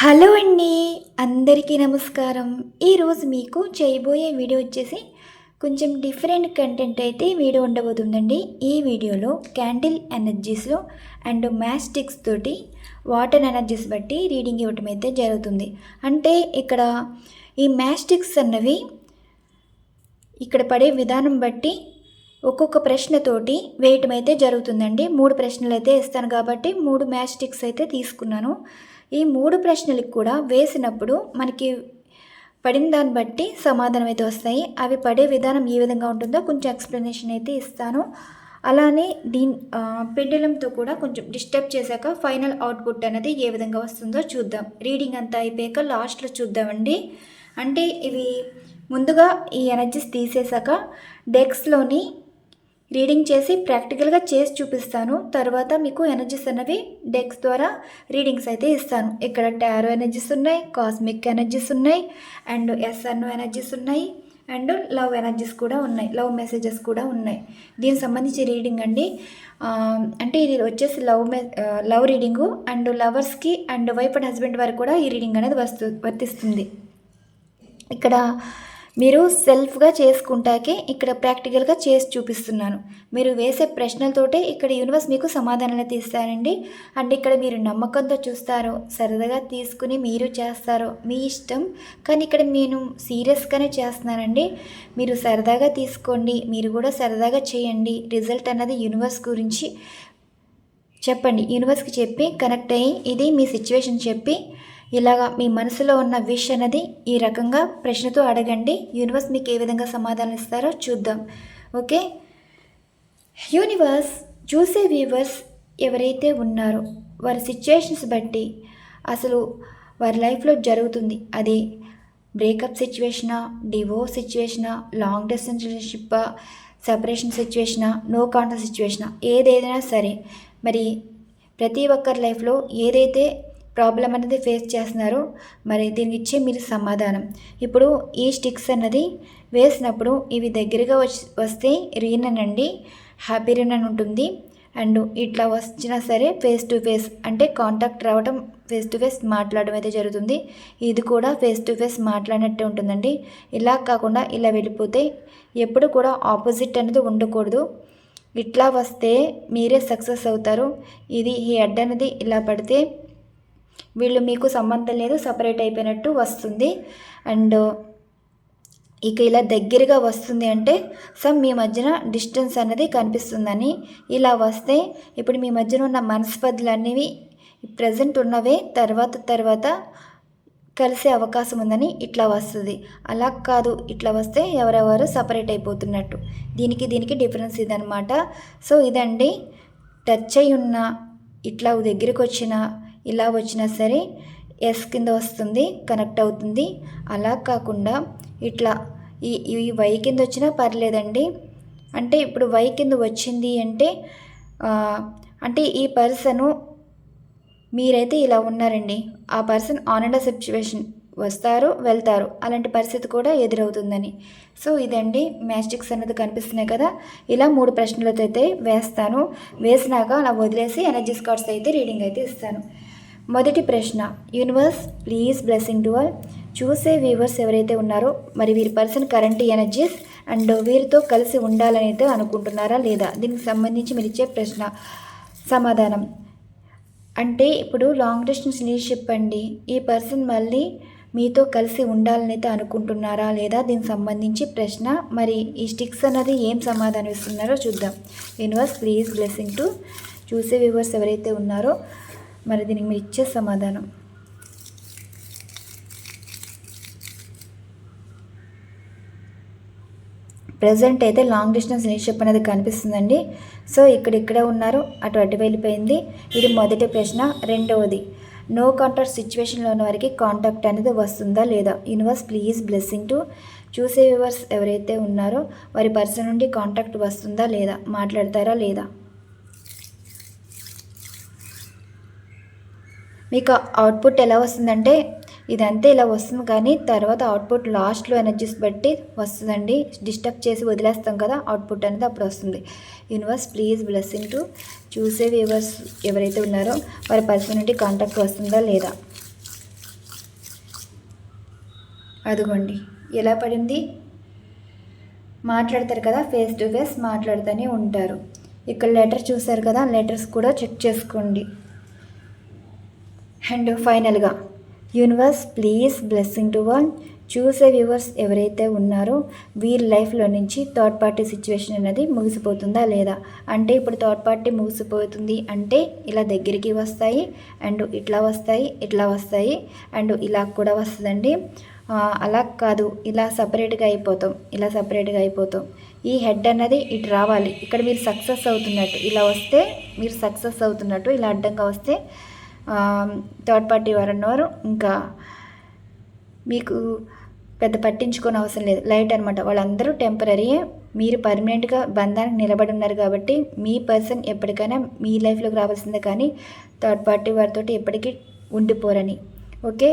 Hello అండి, అందరికీ నమస్కారం. ఈరోజు మీకు చేయబోయే వీడియో వచ్చేసి కొంచెం డిఫరెంట్ కంటెంట్ అయితే వీడియో ఉండబోతుందండి. ఈ వీడియోలో క్యాండిల్ ఎనర్జీస్లో అండ్ మ్యాచ్ స్టిక్స్ తోటి వాటర్ ఎనర్జీస్ బట్టి రీడింగ్ ఇవ్వటం అయితే జరుగుతుంది. అంటే ఇక్కడ ఈ మ్యాచ్ స్టిక్స్ అన్నవి ఇక్కడ పడే విధానం బట్టి ఒక్కొక్క ప్రశ్నతోటి వేయటం అయితే జరుగుతుందండి. 3 ప్రశ్నలు అయితే ఇస్తాను కాబట్టి 3 మ్యాచ్ స్టిక్స్ అయితే తీసుకున్నాను. ఈ 3 ప్రశ్నలకు కూడా వేసినప్పుడు మనకి పడిన దాన్ని బట్టి సమాధానం అయితే వస్తాయి. అవి పడే విధానం ఏ విధంగా ఉంటుందో కొంచెం ఎక్స్ప్లెనేషన్ అయితే ఇస్తాను. అలానే పెండులంతో కూడా కొంచెం డిస్టర్బ్ చేశాక ఫైనల్ అవుట్పుట్ అనేది ఏ విధంగా వస్తుందో చూద్దాం. రీడింగ్ అంతా అయిపోయాక లాస్ట్లో చూద్దామండి. అంటే ఇవి ముందుగా ఈ ఎనర్జీస్ తీసేశాక డెక్స్లోని రీడింగ్ చేసి ప్రాక్టికల్గా చేసి చూపిస్తాను. తర్వాత మీకు ఎనర్జీస్ అనేవి డెక్స్ ద్వారా రీడింగ్స్ అయితే ఇస్తాను. ఇక్కడ టారో ఎనర్జీస్ ఉన్నాయి, కాస్మిక్ ఎనర్జీస్ ఉన్నాయి, అండ్ ఎస్ఎన్ఓ ఎనర్జీస్ ఉన్నాయి, అండ్ లవ్ ఎనర్జీస్ కూడా ఉన్నాయి, లవ్ మెసేజెస్ కూడా ఉన్నాయి. దీనికి సంబంధించి రీడింగ్ అండి. అంటే ఇది వచ్చేసి లవ్ రీడింగు అండ్ లవర్స్కి అండ్ వైఫ్ అండ్ హస్బెండ్ వారికి కూడా ఈ రీడింగ్ అనేది వర్తిస్తుంది. ఇక్కడ మీరు సెల్ఫ్గా చేసుకుంటాకే ఇక్కడ ప్రాక్టికల్గా చేసి చూపిస్తున్నాను. మీరు వేసే ప్రశ్నలతోటే ఇక్కడ యూనివర్స్ మీకు సమాధానాలు తీస్తారండి. అండ్ ఇక్కడ మీరు నమ్మకంతో చూస్తారో సరదాగా తీసుకుని మీరు చేస్తారో మీ ఇష్టం. కానీ ఇక్కడ నేను సీరియస్గానే చేస్తున్నానండి. మీరు సరదాగా తీసుకోండి, మీరు కూడా సరదాగా చేయండి. రిజల్ట్ అన్నది యూనివర్స్ గురించి చెప్పండి, యూనివర్స్కి చెప్పి కనెక్ట్ అయ్యి ఇది మీ సిచ్యువేషన్ చెప్పి ఇలాగా మీ మనసులో ఉన్న విష్ అనేది ఈ రకంగా ప్రశ్నతో అడగండి. యూనివర్స్ మీకు ఏ విధంగా సమాధానం ఇస్తారో చూద్దాం. ఓకే, యూనివర్స్ చూసే వ్యూవర్స్ ఎవరైతే ఉన్నారో వారి సిచ్యువేషన్స్ బట్టి అసలు వారి లైఫ్లో జరుగుతుంది. అది బ్రేకప్ సిచ్యువేషనా, డివోర్స్ సిచ్యువేషనా, లాంగ్ డిస్టెన్స్ రిలేషన్షిప్పా, సెపరేషన్ సిచ్యువేషనా, నో కాంటాక్ట్ సిచ్యువేషనా, ఏదైనా సరే మరి ప్రతి ఒక్కరి లైఫ్లో ఏదైతే ప్రాబ్లం అనేది ఫేస్ చేస్తున్నారు, మరి దీనికి ఇచ్చే మీరు సమాధానం. ఇప్పుడు ఈ స్టిక్స్ అన్నది వేసినప్పుడు ఇవి దగ్గరగా వస్తే రీనన్ అండి, హ్యాపీ రీనన్ ఉంటుంది. అండ్ ఇట్లా వచ్చినా సరే ఫేస్ టు ఫేస్ అంటే కాంటాక్ట్ రావడం, ఫేస్ టు ఫేస్ మాట్లాడడం అయితే జరుగుతుంది. ఇది కూడా ఫేస్ టు ఫేస్ మాట్లాడినట్టే ఉంటుందండి. ఇలా కాకుండా ఇలా వెళ్ళిపోతే ఎప్పుడు కూడా ఆపోజిట్ అనేది ఉండకూడదు. ఇట్లా వస్తే మీరే సక్సెస్ అవుతారు. ఇది ఈ హెడ్ అనేది ఇలా పడితే వీళ్ళు మీకు సంబంధం లేదు, సపరేట్ అయిపోయినట్టు వస్తుంది. అండ్ ఇక ఇలా దగ్గరగా వస్తుంది అంటే మీ మధ్యన డిస్టెన్స్ అనేది కనిపిస్తుందని. ఇలా వస్తే ఇప్పుడు మీ మధ్యన ఉన్న మనస్పర్ధలు అనేవి ప్రజెంట్ ఉన్నవే తర్వాత కలిసే అవకాశం ఉందని ఇట్లా వస్తుంది. అలా కాదు, ఇట్లా వస్తే ఎవరెవరు సపరేట్ అయిపోతున్నట్టు. దీనికి డిఫరెన్స్ ఇదనమాట. సో ఇదండి, టచ్ అయి ఉన్న ఇట్లా దగ్గరికి వచ్చిన ఇలా వచ్చినా సరే ఎస్ కింద వస్తుంది, కనెక్ట్ అవుతుంది. అలా కాకుండా ఇట్లా ఈ వై కింద వచ్చినా పర్లేదండి. అంటే ఇప్పుడు వై కింద వచ్చింది అంటే ఈ పర్సను మీరైతే ఇలా ఉన్నారండి, ఆ పర్సన్ ఆన్ అండ్ సిచ్యువేషన్ వస్తారు వెళ్తారు, అలాంటి పరిస్థితి కూడా ఎదురవుతుందని. సో ఇదండి, మ్యాజిక్స్ అనేది కనిపిస్తున్నాయి కదా. ఇలా 3 ప్రశ్నలతో అయితే వేస్తాను. వేసినాక అలా వదిలేసి ఎనర్జీస్ కార్డ్స్ అయితే రీడింగ్ అయితే ఇస్తాను. మొదటి ప్రశ్న, universe please blessing to all. చూసే వ్యూవర్స్ ఎవరైతే ఉన్నారో మరి వీరి పర్సన్ కరెంట్ ఎనర్జీస్ అండ్ వీరితో కలిసి ఉండాలని అయితే అనుకుంటున్నారా లేదా, దీనికి సంబంధించి మీరు ఇచ్చే ప్రశ్న సమాధానం. అంటే ఇప్పుడు లాంగ్ డిస్టెన్స్ రిలేషన్షిప్ అండి, ఈ పర్సన్ మళ్ళీ మీతో కలిసి ఉండాలని అయితే అనుకుంటున్నారా లేదా, దీనికి సంబంధించి ప్రశ్న. మరి ఈ స్టిక్స్ అన్నది ఏం సమాధానం ఇస్తున్నారో చూద్దాం. యూనివర్స్ ప్లీజ్ బ్లెస్సింగ్ టు చూసే వ్యూవర్స్ ఎవరైతే ఉన్నారో మరి దీనికి మీరు ఇచ్చే సమాధానం. ప్రజెంట్ అయితే లాంగ్ డిస్టెన్స్ రిలేషన్షిప్ అనేది కనిపిస్తుందండి. సో ఇక్కడ ఉన్నారు, అటు వెళ్ళిపోయింది. ఇది మొదటి ప్రశ్న. రెండవది, నో కాంటాక్ట్ సిచ్యువేషన్లో ఉన్న వారికి కాంటాక్ట్ అనేది వస్తుందా లేదా. యూనివర్స్ ప్లీజ్ బ్లెస్సింగ్ టు చూసే వ్యూవర్స్ ఎవరైతే ఉన్నారో వారి పర్సన్ నుండి కాంటాక్ట్ వస్తుందా లేదా, మాట్లాడతారా లేదా. మీకు అవుట్పుట్ ఎలా వస్తుందంటే ఇదంతా ఇలా వస్తుంది, కానీ తర్వాత అవుట్పుట్ లాస్ట్లో ఎనర్జీస్ బట్టి వస్తుందండి. డిస్టర్బ్ చేసి వదిలేస్తాం కదా, అవుట్పుట్ అనేది అప్పుడు వస్తుంది. యూనివర్స్ ప్లీజ్ బ్లెస్సింగ్ టు చూసే వ్యూవర్స్ ఎవరైతే ఉన్నారో వారి పర్సన్ నుండి కాంటాక్ట్ వస్తుందా లేదా. అదిగోండి ఎలా పడింది. మాట్లాడతారు కదా, ఫేస్ టు ఫేస్ మాట్లాడుతూనే ఉంటారు. ఇక్కడ లెటర్ చూసారు కదా, లెటర్స్ కూడా చెక్ చేసుకోండి. అండ్ ఫైనల్గా universe please blessing to all. చూసే వ్యూవర్స్ ఎవరైతే ఉన్నారో వీరి లైఫ్లో నుంచి థర్డ్ పార్టీ సిచ్యువేషన్ అనేది ముగిసిపోతుందా లేదా. అంటే ఇప్పుడు థర్డ్ పార్టీ ముగిసిపోతుంది అంటే ఇలా దగ్గరికి వస్తాయి, అండ్ ఇట్లా వస్తాయి, ఇట్లా వస్తాయి, అండ్ ఇలా కూడా వస్తుందండి. అలా కాదు, ఇలా సపరేట్గా అయిపోతాం. ఈ హెడ్ అన్నది ఇటు రావాలి. ఇక్కడ మీరు సక్సెస్ అవుతున్నట్టు ఇలా వస్తే మీరు సక్సెస్ అవుతున్నట్టు, ఇలా అడ్డంగా వస్తే థర్డ్ పార్టీ వారు ఇంకా మీకు పెద్ద పట్టించుకోని అవసరం లేదు, లైట్ అనమాట. వాళ్ళందరూ టెంపరీయే, మీరు పర్మనెంట్గా బంధానికి నిలబడి ఉన్నారు కాబట్టి మీ పర్సన్ ఎప్పటికైనా మీ లైఫ్లోకి రావాల్సిందే, కానీ థర్డ్ పార్టీ వారితో ఎప్పటికీ ఉండిపోరని. ఓకే,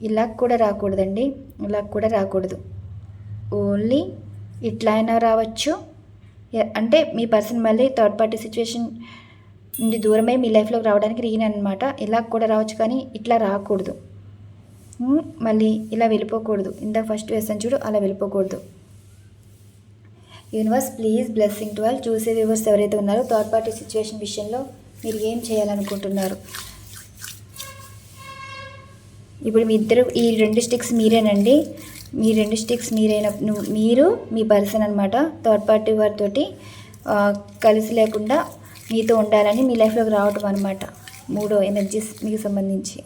ఇలా కూడా రాకూడదండి, ఇలా కూడా రాకూడదు. ఓన్లీ ఇట్లా అయినా రావచ్చు, అంటే మీ పర్సన్ మళ్ళీ థర్డ్ పార్టీ సిచ్యువేషన్ నుండి దూరమై మీ లైఫ్లోకి రావడానికి రీన్ అనమాట. ఇలా కూడా రావచ్చు, కానీ ఇట్లా రాకూడదు. మళ్ళీ ఇలా వెళ్ళిపోకూడదు. ఇందాక ఫస్ట్ వేసాను చూడు, అలా వెళ్ళిపోకూడదు. Universe please blessing to all. చూసే వ్యూవర్స్ ఎవరైతే ఉన్నారో థర్డ్ పార్టీ సిచ్యువేషన్ విషయంలో మీరు ఏం చేయాలనుకుంటున్నారు. ఇప్పుడు మీ ఇద్దరు ఈ 2 స్టిక్స్ మీరేనండి. మీ 2 స్టిక్స్ మీరు మీ పర్సన్ అనమాట. థర్డ్ పార్టీ వారితోటి కలిసి లేకుండా మీతో ఉండాలని మీ లైఫ్లోకి రావటం అనమాట. 3 ఎనర్జీస్ మీకు సంబంధించి.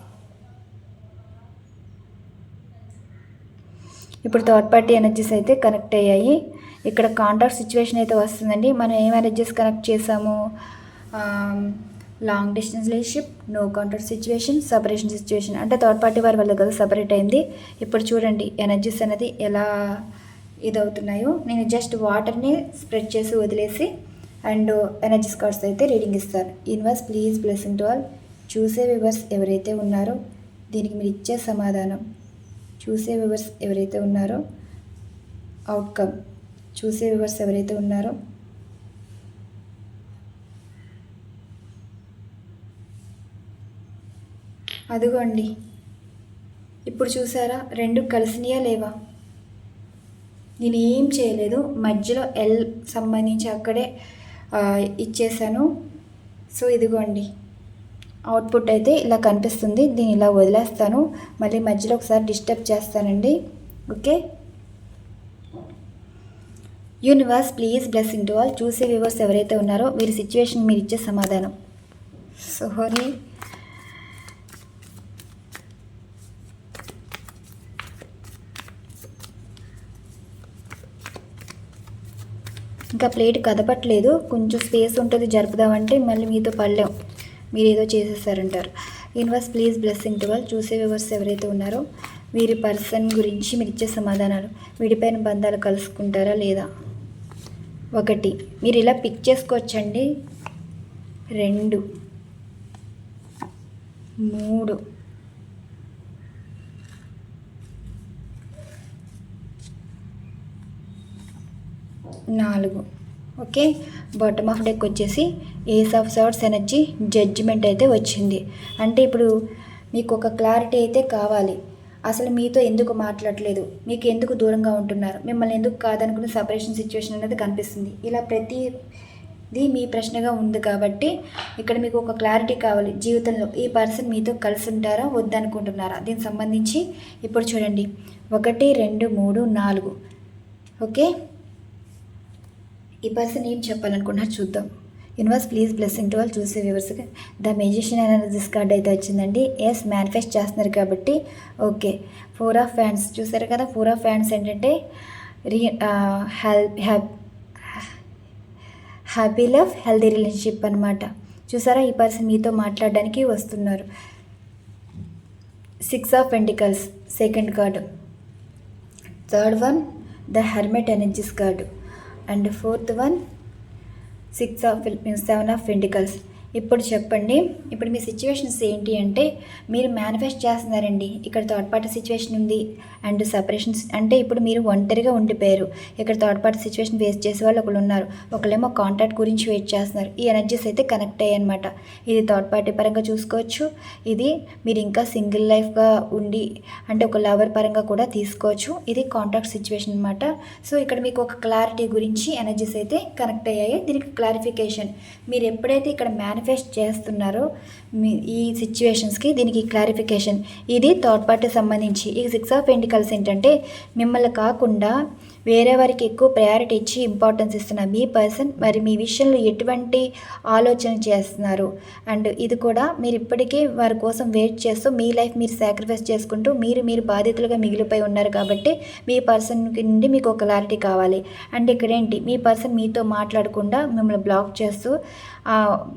ఇప్పుడు థర్డ్ పార్టీ ఎనర్జీస్ అయితే కనెక్ట్ అయ్యాయి. ఇక్కడ కాంటాక్ట్ సిచ్యువేషన్ అయితే వస్తుందండి. మనం ఏం ఎనర్జీస్ కనెక్ట్ చేసాము, long distance relationship, no contact situation, separation situation. అంటే థర్డ్ పార్టీ వారి వల్ల కదా సపరేట్ అయింది. ఇప్పుడు చూడండి ఎనర్జీస్ అనేది ఎలా ఇదవుతున్నాయో. నేను జస్ట్ వాటర్ని స్ప్రెడ్ చేసి వదిలేసి అండ్ ఎనర్జీస్ కార్డ్స్ అయితే రీడింగ్ ఇస్తాను. Universe please blessing to all. చూసే వ్యూవర్స్ ఎవరైతే ఉన్నారో దీనికి మీరు ఇచ్చే సమాధానం. చూసే వ్యూవర్స్ ఎవరైతే ఉన్నారో అవుట్కమ్. చూసే వ్యూవర్స్ ఎవరైతే ఉన్నారో అదిగోండి. ఇప్పుడు చూసారా 2 కలిసినాయా లేవా. నేను ఏం చేయలేదు, మధ్యలో ఎల్ సంబంధించి అక్కడే ఇచ్చేసాను. సో ఇదిగోండి అవుట్పుట్ అయితే ఇలా కనిపిస్తుంది. దీన్ని ఇలా వదిలేస్తాను, మళ్ళీ మధ్యలో ఒకసారి డిస్టర్బ్ చేస్తానండి. Okay, universe please blessing to all. చూసే వ్యూవర్స్ ఎవరైతే ఉన్నారో వీరి సిచ్యువేషన్ మీరు ఇచ్చే సమాధానం. సారీ, ఇంకా ప్లేట్ కదపట్లేదు, కొంచెం స్పేస్ ఉంటుంది జరుపుదామంటే మళ్ళీ మీతో పడలేం, మీరు ఏదో చేసేసారంటారు. Universe please blessing to all. చూసే వ్యూవర్స్ ఎవరైతే ఉన్నారో వీరి పర్సన్ గురించి మీరు ఇచ్చే సమాధానాలు. విడిపోయిన బంధాలు కలుసుకుంటారా లేదా. 1 మీరు ఇలా పిక్ చేసుకోవచ్చండి. 2 3 4. ఓకే, బాటమ్ ఆఫ్ డెక్ వచ్చేసి ఏస్ ఆఫ్ సార్డ్స్ ఎనర్జీ, జడ్జిమెంట్ అయితే వచ్చింది. అంటే ఇప్పుడు మీకు ఒక క్లారిటీ అయితే కావాలి. అసలు మీతో ఎందుకు మాట్లాడలేదు, మీకు ఎందుకు దూరంగా ఉంటున్నారు, మిమ్మల్ని ఎందుకు కాదనుకున్న సపరేషన్ సిచ్యువేషన్ అనేది కనిపిస్తుంది. ఇలా ప్రతిదీ మీ ప్రశ్నగా ఉంది కాబట్టి ఇక్కడ మీకు ఒక క్లారిటీ కావాలి. జీవితంలో ఈ పర్సన్ మీతో కలిసి ఉంటారా వద్దనుకుంటున్నారా, దీనికి సంబంధించి ఇప్పుడు చూడండి 1 2 3 4. ఓకే, ఈ పర్సన్ ఏం చెప్పాలనుకుంటున్నారు చూద్దాం. Universe please blessing to all. చూసే వ్యూవర్స్కి ద మెజిషియన్ ఎనర్జీస్ కార్డ్ అయితే వచ్చిందండి. ఎస్, మేనిఫెస్ట్ చేస్తున్నారు కాబట్టి. ఓకే, 4 ఆఫ్ ఫ్యాన్స్ చూసారు కదా. 4 ఆఫ్ ఫ్యాన్స్ ఏంటంటే హ్యాపీ లవ్, హెల్దీ రిలేషన్షిప్ అనమాట. చూసారా, ఈ పర్సన్ మీతో మాట్లాడడానికి వస్తున్నారు. 6 of pentacles second card. Third one the hermit energies card. And 4th one 7 of Pentacles. ఇప్పుడు చెప్పండి, ఇప్పుడు మీ సిచ్యువేషన్స్ ఏంటి అంటే మీరు మేనిఫెస్ట్ చేస్తున్నారండి. ఇక్కడ థర్డ్ పార్టీ సిచ్యువేషన్ ఉంది అండ్ సపరేషన్స్ అంటే ఇప్పుడు మీరు ఒంటరిగా ఉండిపోయారు. ఇక్కడ థర్డ్ పార్టీ సిచ్యువేషన్ ఫేస్ చేసే వాళ్ళు ఒకళ్ళు ఉన్నారు, ఒకళ్ళేమో కాంటాక్ట్ గురించి వెయిట్ చేస్తున్నారు. ఈ ఎనర్జీస్ అయితే కనెక్ట్ అయ్యాయి అనమాట. ఇది థర్డ్ పార్టీ పరంగా చూసుకోవచ్చు, ఇది మీరు ఇంకా సింగిల్ లైఫ్గా ఉండి అంటే ఒక లవర్ పరంగా కూడా తీసుకోవచ్చు. ఇది కాంటాక్ట్ సిచ్యువేషన్ అనమాట. సో ఇక్కడ మీకు ఒక క్లారిటీ గురించి ఎనర్జీస్ అయితే కనెక్ట్ అయ్యాయి. దీనికి క్లారిఫికేషన్ మీరు ఎప్పుడైతే ఇక్కడ మేనిఫెస్ట్ చేస్తున్నారో ఈ సిచ్యువేషన్స్కి దీనికి క్లారిఫికేషన్. ఇది థర్డ్ పార్టీ సంబంధించి. ఈ 6 ఆఫ్ పెంటికల్స్ ఏంటంటే మిమ్మల్ని కాకుండా వేరే వారికి ఎక్కువ ప్రయారిటీ ఇచ్చి ఇంపార్టెన్స్ ఇస్తున్న మీ పర్సన్ మరి మీ విషయంలో ఎటువంటి ఆలోచన చేస్తున్నారు. అండ్ ఇది కూడా మీరు ఇప్పటికీ వారి కోసం వెయిట్ చేస్తూ మీ లైఫ్ మీరు సాక్రిఫైస్ చేసుకుంటూ మీరు బాధితులుగా మిగిలిపోయి ఉన్నారు. కాబట్టి మీ పర్సన్ నుండి మీకు ఒక క్లారిటీ కావాలి. అండ్ ఇక్కడ ఏంటి, మీ పర్సన్ మీతో మాట్లాడకుండా మిమ్మల్ని బ్లాక్ చేస్తూ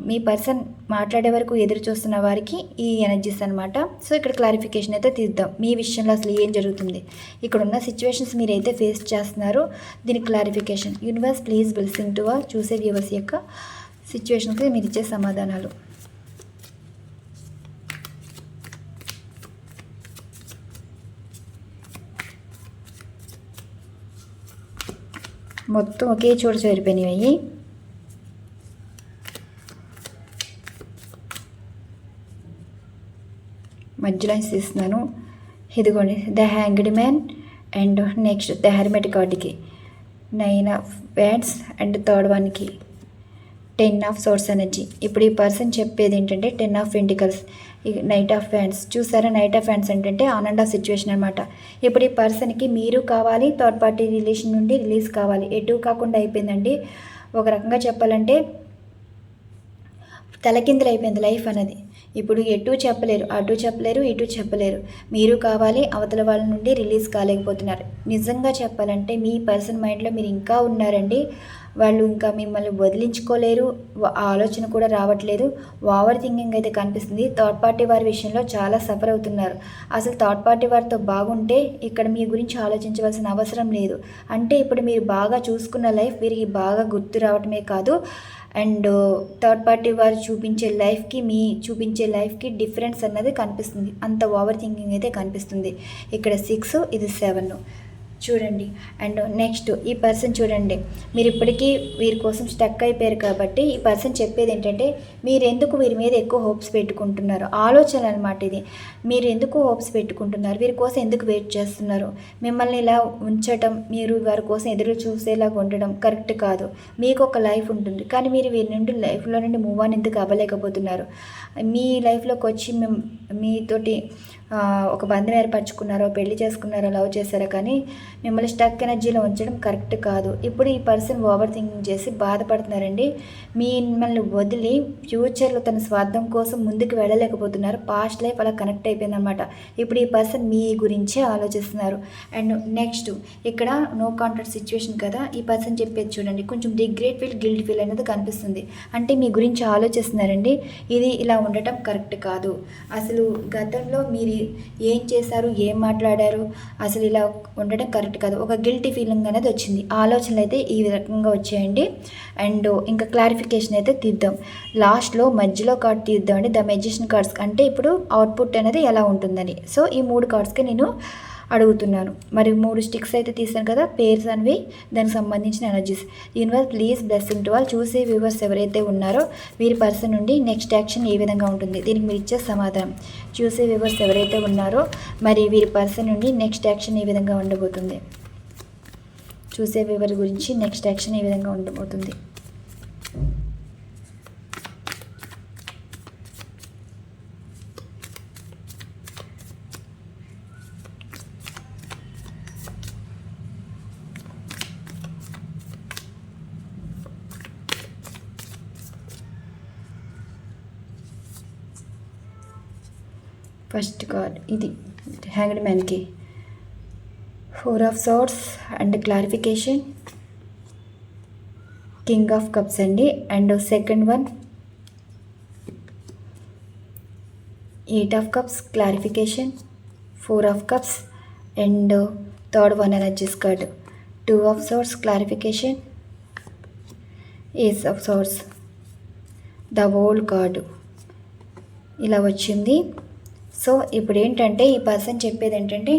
మీ పర్సన్ మాట్లాడే వరకు ఎదురు చూస్తున్న వారికి ఈ ఎనర్జీస్ అనమాట. సో ఇక్కడ క్లారిఫికేషన్ అయితే తీద్దాం. మీ విషయంలో అసలు ఏం జరుగుతుంది, ఇక్కడ ఉన్న సిచ్యువేషన్స్ మీరైతే ఫేస్ చేస్తున్నారు, దీనికి clarification. Universe please blessing to చూసే వ్యూవర్స్ యొక్క సిచ్యువేషన్కి మీరు ఇచ్చే సమాధానాలు. మొత్తం ఒకే చోట చేరిపోయినాయి. మధ్యలో తీస్తున్నాను. ఇదిగోండి the hanged man and next the hermit కార్డ్కి 9 ఆఫ్ వ్యాండ్స్ అండ్ థర్డ్ వన్కి 10 ఆఫ్ సోర్స్ ఎనర్జీ. ఇప్పుడు ఈ పర్సన్ చెప్పేది ఏంటంటే 10 of pentacles, knight of wands. చూసారా, నైట్ ఆఫ్ వ్యాండ్స్ అంటే ఆన్ అండ్ ఆఫ్ సిచ్యువేషన్ అనమాట. ఇప్పుడు ఈ పర్సన్కి మీరు కావాలి, థర్డ్ పార్టీ రిలేషన్ నుండి రిలీజ్ కావాలి. ఎటు కాకుండా అయిపోయిందండి. ఒక రకంగా చెప్పాలంటే తలకిందులు అయిపోయింది లైఫ్ అనేది. ఇప్పుడు ఎటు చెప్పలేరు, అటు చెప్పలేరు, ఇటు చెప్పలేరు. మీరు కావాలి, అవతల వాళ్ళ నుండి రిలీజ్ కాలేకపోతున్నారు. నిజంగా చెప్పాలంటే మీ పర్సన్ మైండ్లో మీరు ఇంకా ఉన్నారండి. వాళ్ళు ఇంకా మిమ్మల్ని వదిలించుకోలేరు, ఆలోచన కూడా రావట్లేదు. ఓవర్ థింకింగ్ అయితే కనిపిస్తుంది. థర్డ్ పార్టీ వారి విషయంలో చాలా సఫర్ అవుతున్నారు. అసలు థర్డ్ పార్టీ వారితో బాగుంటే ఇక్కడ మీ గురించి ఆలోచించవలసిన అవసరం లేదు. అంటే ఇప్పుడు మీరు బాగా చూసుకున్న లైఫ్ వీరికి బాగా గుర్తు రావటమే కాదు, అండ్ థర్డ్ పార్టీ వారు చూపించే లైఫ్కి డిఫరెన్స్ అన్నది కనిపిస్తుంది. అంత ఓవర్ థింకింగ్ అయితే కనిపిస్తుంది. ఇక్కడ 6, ఇది 7 చూడండి. అండ్ నెక్స్ట్ ఈ పర్సన్ చూడండి, మీరు ఇప్పటికీ వీరి కోసం స్టక్ అయిపోయారు. కాబట్టి ఈ పర్సన్ చెప్పేది ఏంటంటే మీరు ఎందుకు వీరి మీద ఎక్కువ హోప్స్ పెట్టుకుంటున్నారు, ఆలోచన అనమాట ఇది. మీరు ఎందుకు హోప్స్ పెట్టుకుంటున్నారు, వీరి కోసం ఎందుకు వెయిట్ చేస్తున్నారు, మిమ్మల్ని ఇలా ఉంచటం, మీరు వారి కోసం ఎదురు చూసేలాగా ఉండడం కరెక్ట్ కాదు. మీకు ఒక లైఫ్ ఉంటుంది, కానీ మీరు వీరి నుండి లైఫ్లో నుండి మూవ్ ఆన్ ఎందుకు అవ్వలేకపోతున్నారు. మీ లైఫ్లోకి వచ్చి మీతోటి ఒక బంధం ఏర్పరచుకున్నారో, పెళ్లి చేసుకున్నారో, లవ్ చేశారో, కానీ మిమ్మల్ని స్టక్ ఎనర్జీలో ఉంచడం కరెక్ట్ కాదు. ఇప్పుడు ఈ పర్సన్ ఓవర్ థింకింగ్ చేసి బాధపడుతున్నారండి. మిమ్మల్ని వదిలి ఫ్యూచర్లో తన స్వార్థం కోసం ముందుకు వెళ్ళలేకపోతున్నారు. పాస్ట్ లైఫ్ అలా కనెక్ట్ అయిపోయిందనమాట. ఇప్పుడు ఈ పర్సన్ మీ గురించే ఆలోచిస్తున్నారు. అండ్ నెక్స్ట్ ఇక్కడ నో కాంటాక్ట్ సిచ్యువేషన్ కదా, ఈ పర్సన్ చెప్పేది చూడండి, కొంచెం రిగ్రెట్ ఫీల్, గిల్ట్ ఫీల్ అనేది కనిపిస్తుంది. అంటే మీ గురించి ఆలోచిస్తున్నారండి. ఇది ఇలా ఉండటం కరెక్ట్ కాదు. అసలు గతంలో మీరు ఏం చేశారు, ఏం మాట్లాడారు, అసలు ఇలా ఉండటం కరెక్ట్ కాదు. ఒక గిల్టీ ఫీలింగ్ అనేది వచ్చింది. ఆలోచనలు అయితే ఈ రకంగా వచ్చాయండి. అండ్ ఇంకా క్లారిఫికేషన్ అయితే తీద్దాం. లాస్ట్లో మధ్యలో కార్డ్ తీద్దామండి, ద మెజిషియన్ కార్డ్స్. అంటే ఇప్పుడు అవుట్పుట్ అనేది ఎలా ఉంటుందని. సో ఈ 3 కార్డ్స్కి నేను అడుగుతున్నాను. మరి 3 స్టిక్స్ అయితే తీసాను కదా, పేర్స్ అనేవి దానికి సంబంధించిన energies. Universe please blessing to all. చూసే వ్యూవర్స్ ఎవరైతే ఉన్నారో వీరి పర్సన్ నుండి నెక్స్ట్ యాక్షన్ ఏ విధంగా ఉంటుంది, దీనికి మీరు ఇచ్చే సమాధానం. చూసే వ్యూవర్స్ ఎవరైతే ఉన్నారో మరి వీరి పర్సన్ నుండి నెక్స్ట్ యాక్షన్ ఏ విధంగా ఉండబోతుంది, చూసే వ్యూవర్ గురించి నెక్స్ట్ యాక్షన్ ఏ విధంగా ఉండబోతుంది. ఫస్ట్ కార్డ్ ఇది హ్యాంగ్డ్ మ్యాన్కి 4 of swords and clarification, king of cups అండి. And second one 8 of cups clarification, 4 of cups and third one energies card 2 of swords clarification, ace of swords the world card ఇలా వచ్చింది. So ఇప్పుడు ఏంటంటే ఈ person చెప్పేది ఏంటంటే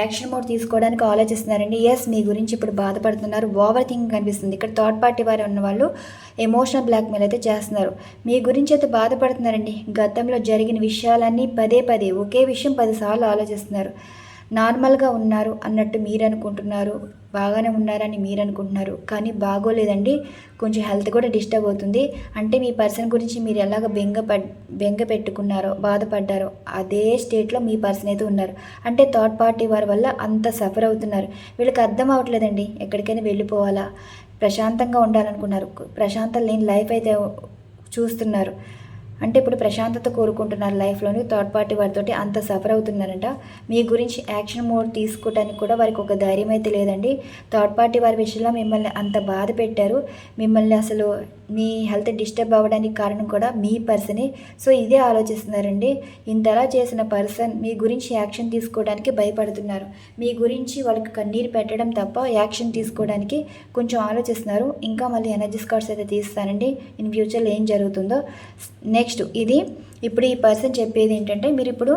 action mode తీసుకోవడానికి ఆలోచిస్తున్నారండి. Yes, మీ గురించి ఇప్పుడు బాధపడుతున్నారు. ఓవర్ థింకింగ్ కనిపిస్తుంది. ఇక్కడ థర్డ్ పార్టీ వారు ఉన్న వాళ్ళు ఎమోషనల్ బ్లాక్మెయిల్ అయితే చేస్తున్నారు. మీ గురించి అయితే బాధపడుతున్నారండి. గతంలో జరిగిన విషయాలన్నీ పదే పదే ఒకే విషయం 10 సార్లు ఆలోచిస్తున్నారు. నార్మల్గా ఉన్నారు అన్నట్టు మీరు అనుకుంటున్నారు, బాగానే ఉన్నారని మీరు అనుకుంటున్నారు, కానీ బాగోలేదండి. కొంచెం హెల్త్ కూడా డిస్టర్బ్ అవుతుంది. అంటే మీ పర్సన్ గురించి మీరు ఎలాగ బెంగ పెట్టుకున్నారో, బాధపడ్డారో అదే స్టేట్లో మీ పర్సన్ అయితే ఉన్నారు. అంటే థర్డ్ పార్టీ వారి వల్ల అంత సఫర్ అవుతున్నారు. వీళ్ళకి అర్థం అవ్వట్లేదండి, ఎక్కడికైనా వెళ్ళిపోవాలా, ప్రశాంతంగా ఉండాలనుకున్నారు, ప్రశాంతం లేని లైఫ్ అయితే చూస్తున్నారు. అంటే ఇప్పుడు ప్రశాంతత కోరుకుంటున్నారు లైఫ్లోని. థర్డ్ పార్టీ వారితో అంత సఫర్ అవుతున్నారంట. మీ గురించి యాక్షన్ మోడ్ తీసుకోవడానికి కూడా వారికి ఒక ధైర్యం అయితే లేదండి. థర్డ్ పార్టీ వారి విషయంలో మిమ్మల్ని అంత బాధ పెట్టారు. మిమ్మల్ని అసలు మీ హెల్త్ డిస్టర్బ్ అవ్వడానికి కారణం కూడా మీ పర్సనే. సో ఇదే ఆలోచిస్తున్నారండి. ఇంతలా చేసిన పర్సన్ మీ గురించి యాక్షన్ తీసుకోవడానికి భయపడుతున్నారు. మీ గురించి వాళ్ళకి కన్నీరు పెట్టడం తప్ప యాక్షన్ తీసుకోవడానికి కొంచెం ఆలోచిస్తున్నారు. ఇంకా మళ్ళీ ఎనర్జీ కార్డ్స్ అయితే తీస్తానండి ఇన్ ఫ్యూచర్లో ఏం జరుగుతుందో. నెక్స్ట్ ఇది ఇప్పుడు ఈ పర్సన్ చెప్పేది ఏంటంటే మీరు ఇప్పుడు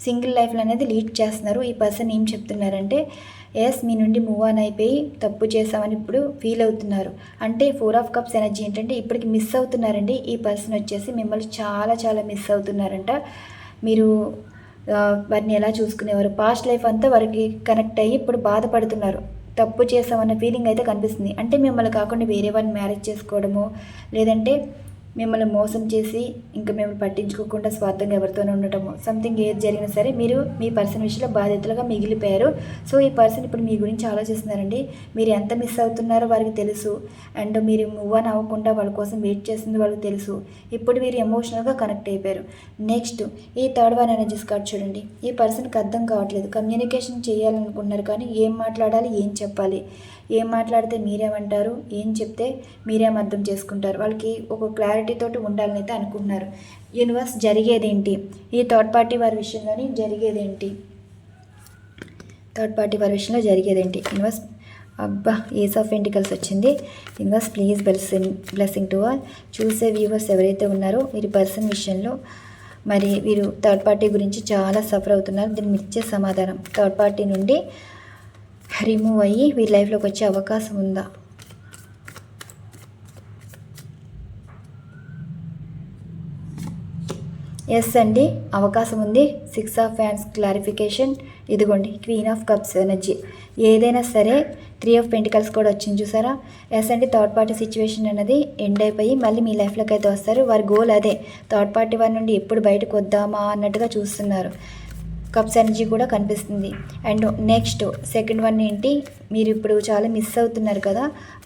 సింగిల్ లైఫ్లో అనేది లీడ్ చేస్తున్నారు. ఈ పర్సన్ ఏం చెప్తున్నారంటే ఎస్, మీ నుండి మూవ్ ఆన్ అయిపోయి తప్పు చేసామని ఇప్పుడు ఫీల్ అవుతున్నారు. అంటే 4 ఆఫ్ కప్స్ ఎనర్జీ ఏంటంటే ఇప్పటికి మిస్ అవుతున్నారండి. ఈ పర్సన్ వచ్చేసి మిమ్మల్ని చాలా చాలా మిస్ అవుతున్నారంట. మీరు వారిని ఎలా చూసుకునేవారు, పాస్ట్ లైఫ్ అంతా వారికి కనెక్ట్ అయ్యి ఇప్పుడు బాధపడుతున్నారు. తప్పు చేసామన్న ఫీలింగ్ అయితే కనిపిస్తుంది. అంటే మిమ్మల్ని కాకుండా వేరే వారిని మ్యారేజ్ చేసుకోవడము, లేదంటే మిమ్మల్ని మోసం చేసి ఇంకా మిమ్మల్ని పట్టించుకోకుండా స్వార్థంగా ఎవరితోనే ఉండటము, సంథింగ్ ఏది జరిగినా సరే మీరు మీ పర్సన్ విషయంలో బాధితులుగా మిగిలిపోయారు. సో ఈ పర్సన్ ఇప్పుడు మీ గురించి ఆలోచిస్తున్నారండి. మీరు ఎంత మిస్ అవుతున్నారో వారికి తెలుసు. అండ్ మీరు మూవ్ ఆన్ అవ్వకుండా వాళ్ళ కోసం వెయిట్ చేస్తుంది వాళ్ళకి తెలుసు. ఇప్పుడు మీరు ఎమోషనల్గా కనెక్ట్ అయిపోయారు. నెక్స్ట్ ఈ థర్డ్ వన్ ఎనర్జీస్ కార్డ్ చూడండి. ఈ పర్సన్కి అర్థం కావట్లేదు. కమ్యూనికేషన్ చేయాలనుకున్నారు కానీ ఏం మాట్లాడాలి, ఏం చెప్పాలి, ఏం మాట్లాడితే మీరేమంటారు, ఏం చెప్తే మీరేం అర్థం చేసుకుంటారు, వాళ్ళకి ఒక క్లారిటీతోటి ఉండాలని అయితే అనుకుంటున్నారు. యూనివర్స్ జరిగేదేంటి, ఈ థర్డ్ పార్టీ వారి విషయంలోని జరిగేదేంటి, థర్డ్ పార్టీ వారి విషయంలో జరిగేదేంటి. యూనివర్స్, అబ్బా, ఏస్ ఆఫ్ పెంటికల్స్ వచ్చింది. Universe please blessing to all. చూసే వ్యూవర్స్ ఎవరైతే ఉన్నారో వీరి పర్సన్ విషయంలో మరి వీరు థర్డ్ పార్టీ గురించి చాలా సఫర్ అవుతున్నారు. దీన్ని ఇచ్చే సమాధానం థర్డ్ పార్టీ నుండి రిమూవ్ అయ్యి వీరి లైఫ్లోకి వచ్చే అవకాశం ఉందా? ఎస్ అండి, అవకాశం ఉంది. 6 ఆఫ్ హ్యాండ్స్ క్లారిఫికేషన్. ఇదిగోండి క్వీన్ ఆఫ్ కప్స్ ఎనర్జీ. ఏదైనా సరే 3 ఆఫ్ పెంటికల్స్ కూడా వచ్చింది చూసారా. ఎస్ అండి, థర్డ్ పార్టీ సిచ్యువేషన్ అనేది ఎండ్ అయిపోయి మళ్ళీ మీ లైఫ్లోకి అయితే వస్తారు. వారి గోల్ అదే, థర్డ్ పార్టీ వారి నుండి ఎప్పుడు బయటకు వద్దామా అన్నట్టుగా చూస్తున్నారు. కప్స్ ఎనర్జీ కూడా కనిపిస్తుంది. అండ్ నెక్స్ట్ సెకండ్ వన్ ఏంటి, మీరు ఇప్పుడు చాలా మిస్ అవుతున్నారు కదా,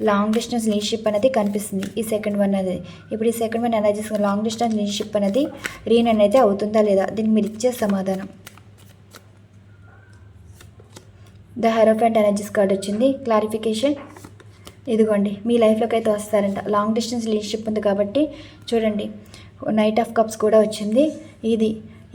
లాంగ్ డిస్టెన్స్ రిలేషన్షిప్ అనేది కనిపిస్తుంది. ఈ సెకండ్ వన్ అనేది ఇప్పుడు ఈ second one energies long distance relationship అనేది రీన్ అయితే అవుతుందా లేదా, దీనికి మీరు ఇచ్చే సమాధానం. ద హెరోఫెంట్ ఎనర్జీస్ కార్డ్ వచ్చింది. క్లారిఫికేషన్. ఇదిగోండి మీ లైఫ్లోకి అయితే వస్తారంట. లాంగ్ డిస్టెన్స్ రిలేషన్షిప్ ఉంది కాబట్టి చూడండి నైట్ ఆఫ్ కప్స్ కూడా వచ్చింది. ఇది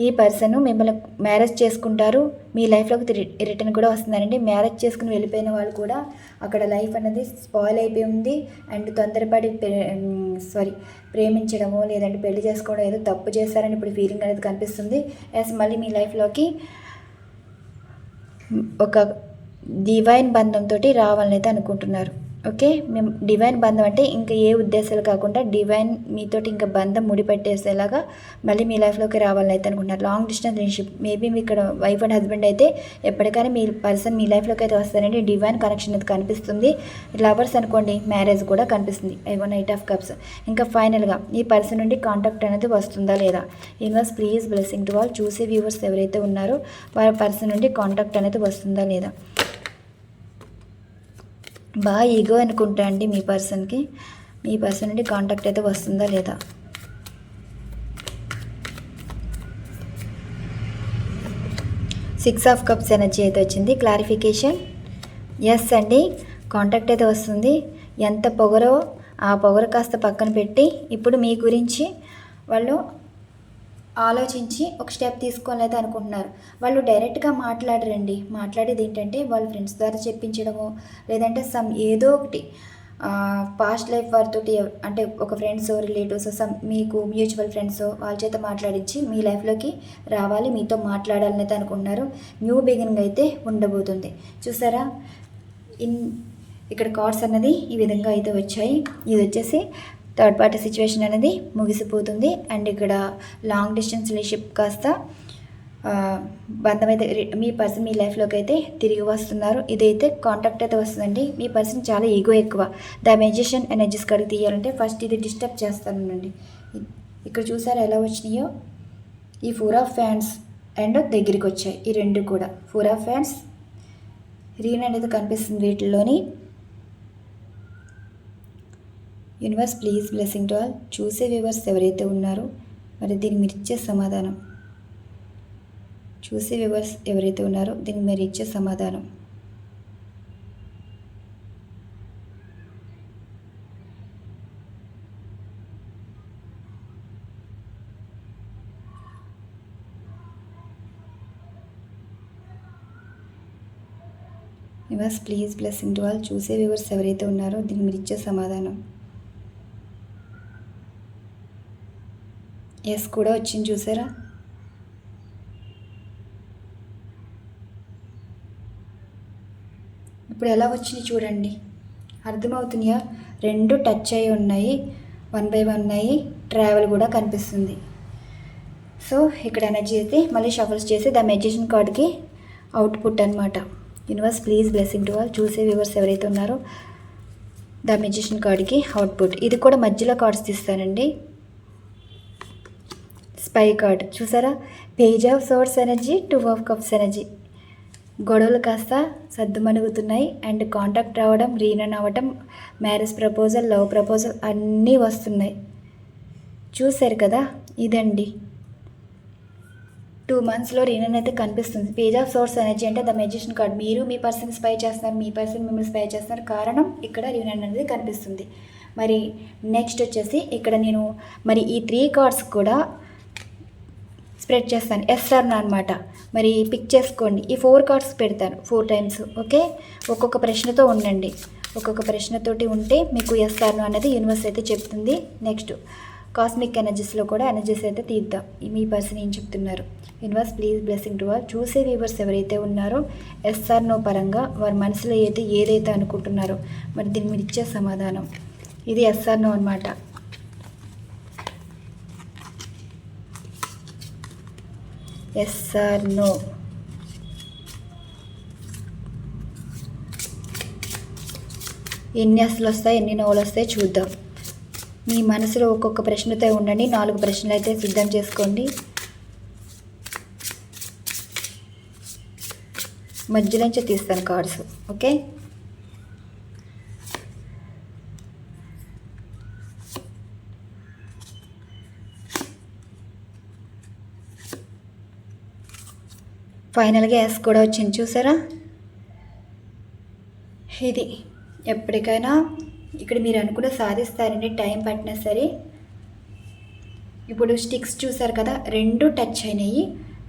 ఈ పర్సన్ మిమ్మల్ని మ్యారేజ్ చేసుకుంటారు, మీ లైఫ్లోకి రిటర్న్ కూడా వస్తున్నారండి. మ్యారేజ్ చేసుకుని వెళ్ళిపోయిన వాళ్ళు కూడా అక్కడ లైఫ్ అనేది స్పాయిల్ అయిపోయి ఉంది. అండ్ తొందరపడి ప్రేమించడము లేదంటే పెళ్లి చేసుకోవడం ఏదో తప్పు చేస్తారని ఇప్పుడు ఫీలింగ్ అనేది కనిపిస్తుంది. ఎస్, మళ్ళీ మీ లైఫ్లోకి ఒక డివైన్ బంధంతో రావాలని అయితే అనుకుంటున్నారు. ఓకే, మేము డివైన్ బంధం అంటే ఇంకా ఏ ఉద్దేశాలు కాకుండా డివైన్ మీతోటి ఇంకా బంధం ముడిపెట్టేసేలాగా మళ్ళీ మీ లైఫ్లోకి రావాలని అయితే అనుకుంటున్నారు. లాంగ్ డిస్టెన్స్ రిలేషన్షిప్ మేబీ మీ ఇక్కడ వైఫ్ అండ్ హస్బెండ్ అయితే ఎప్పటికైనా మీ పర్సన్ మీ లైఫ్లోకి అయితే వస్తారండి. డివైన్ కనెక్షన్ అయితే కనిపిస్తుంది. లవర్స్ అనుకోండి మ్యారేజ్ కూడా కనిపిస్తుంది. ఏవో నైట్ ఆఫ్ కప్స్. ఇంకా ఫైనల్గా ఈ పర్సన్ నుండి కాంటాక్ట్ అనేది వస్తుందా లేదా. Universe please blessing to all. చూసే వ్యూవర్స్ ఎవరైతే ఉన్నారో వారి పర్సన్ నుండి కాంటాక్ట్ అనేది వస్తుందా లేదా. బాగా ఈగో అనుకుంటా అండి మీ పర్సన్ నుండి కాంటాక్ట్ అయితే వస్తుందా లేదా. సిక్స్ ఆఫ్ కప్స్ ఎనర్జీ అయితే వచ్చింది. క్లారిఫికేషన్. ఎస్ అండి, కాంటాక్ట్ అయితే వస్తుంది. ఎంత పొగరో ఆ పొగరు కాస్త పక్కన పెట్టి ఇప్పుడు మీ గురించి వాళ్ళు ఆలోచించి ఒక స్టెప్ తీసుకోవాలైతే అనుకుంటున్నారు. వాళ్ళు డైరెక్ట్గా మాట్లాడరండి. మాట్లాడేది ఏంటంటే వాళ్ళ ఫ్రెండ్స్ ద్వారా చెప్పించడము లేదంటే ఏదో ఒకటి పాస్ట్ లైఫ్ వారితోటి అంటే ఒక ఫ్రెండ్స్ రిలేటివ్స్ మీకు మ్యూచువల్ ఫ్రెండ్స్ వాళ్ళ చేత మాట్లాడించి మీ లైఫ్లోకి రావాలి, మీతో మాట్లాడాలని అయితే అనుకుంటున్నారు. న్యూ బిగినింగ్ అయితే ఉండబోతుంది. చూసారా, ఇక్కడ కార్డ్స్ అన్నది ఈ విధంగా అయితే వచ్చాయి. ఇది వచ్చేసి థర్డ్ పార్టీ సిచ్యువేషన్ అనేది ముగిసిపోతుంది. అండ్ ఇక్కడ లాంగ్ డిస్టెన్స్ రిలేషన్షిప్ కాస్త బంధం అయితే మీ పర్సన్ మీ లైఫ్లోకి అయితే తిరిగి వస్తున్నారు. ఇదైతే కాంటాక్ట్ అయితే వస్తుందండి. మీ పర్సన్ చాలా ఈగో ఎక్కువ. ద మెజిషియన్ ఎనర్జీస్ కడిగి తీయాలంటే ఫస్ట్ ఇది డిస్టర్బ్ చేస్తానండి. ఇక్కడ చూసారా ఎలా వచ్చినాయో, ఈ 4 ఆఫ్ ఫ్యాన్స్ అండ్ దగ్గరికి వచ్చాయి. ఈ రెండు కూడా 4 ఆఫ్ ఫ్యాన్స్ రీన్ అనేది కనిపిస్తుంది వీటిల్లోని. Universe please blessing to all. చూసే వ్యూవర్స్ ఎవరైతే ఉన్నారో మరి దీన్ని మీరు ఇచ్చే సమాధానం, చూసే వ్యూవర్స్ ఎవరైతే ఉన్నారో దీనికి మీరు ఇచ్చే సమాధానం. Universe please blessing to all. చూసే వ్యూవర్స్ ఎవరైతే ఉన్నారో దీనికి మీరు ఇచ్చే సమాధానం. ఎస్ కూడా వచ్చింది చూసారా. ఇప్పుడు ఎలా వచ్చింది చూడండి, అర్థమవుతున్నాయా? రెండు టచ్ అయి ఉన్నాయి, 1 by 1 ఉన్నాయి, ట్రావెల్ కూడా కనిపిస్తుంది. సో ఇక్కడ ఎనర్జీ అయితే మళ్ళీ షఫల్స్ చేసి ద మెజిషియన్ కార్డ్కి అవుట్పుట్ అనమాట. Universe please blessing to all. చూసే వ్యూవర్స్ ఎవరైతే ఉన్నారో ద మెజిషియన్ కార్డ్కి అవుట్పుట్. ఇది కూడా మధ్యలో కార్డ్స్ తీస్తానండి. స్పై కార్డ్ చూసారా, page of swords energy, 2 of cups energy. గొడవలు కాస్త సర్దుమణుగుతున్నాయి అండ్ కాంటాక్ట్ రావడం, రీనన్ అవ్వడం, మ్యారేజ్ ప్రపోజల్, లవ్ ప్రపోజల్ అన్నీ వస్తున్నాయి. చూసారు కదా, ఇదండి 2 monthsలో రీనన్ అయితే కనిపిస్తుంది. పేజ్ ఆఫ్ సోర్స్ ఎనర్జీ అంటే ద మెజిషియన్ కార్డ్. మీరు మీ పర్సన్ స్పై చేస్తున్నారు, మీ పర్సన్ మిమ్మల్ని స్పై చేస్తున్నారు. కారణం ఇక్కడ రీనన్ అనేది కనిపిస్తుంది. మరి నెక్స్ట్ వచ్చేసి ఇక్కడ నేను మరి ఈ 3 కార్డ్స్ కూడా స్ప్రెడ్ చేస్తాను, ఎస్ఆర్ అనమాట. మరి పిక్ చేసుకోండి. ఈ 4 కార్డ్స్ పెడతాను 4 times. ఓకే, ఒక్కొక్క ప్రశ్నతో ఉండండి. ఒక్కొక్క ప్రశ్నతోటి ఉంటే మీకు ఎస్ఆర్ అనేది యూనివర్స్ అయితే చెప్తుంది. నెక్స్ట్ కాస్మిక్ ఎనర్జీస్లో కూడా ఎనర్జీస్ అయితే తీద్దాం. మీ పర్సన్ ఏం చెప్తున్నారు. Universe please blessing to all. చూసే వ్యూవర్స్ ఎవరైతే ఉన్నారో ఎస్ఆర్ నో పరంగా వారి మనసులో ఏదైతే అనుకుంటున్నారో మరి దీన్ని మీరు ఇచ్చే సమాధానం. ఇది ఎస్ఆర్ నో అనమాట. Yes or no. ఎన్ని అసలు వస్తాయి, ఎన్ని నోలు వస్తాయి చూద్దాం. మీ మనసులో ఒక్కొక్క ప్రశ్నతో ఉండండి. 4 ప్రశ్నలు అయితే సిద్ధం చేసుకోండి. మధ్యలోంచి తీస్తాను కార్డ్స్. ఓకే, ఫైనల్గా ఎస్ కూడా వచ్చింది చూసారా. ఇది ఎప్పటికైనా ఇక్కడ మీరు అనుకున్న సాధిస్తారండి, టైం పట్టినా సరే. ఇప్పుడు స్టిక్స్ చూసారు కదా, 2 టచ్ అయినాయి.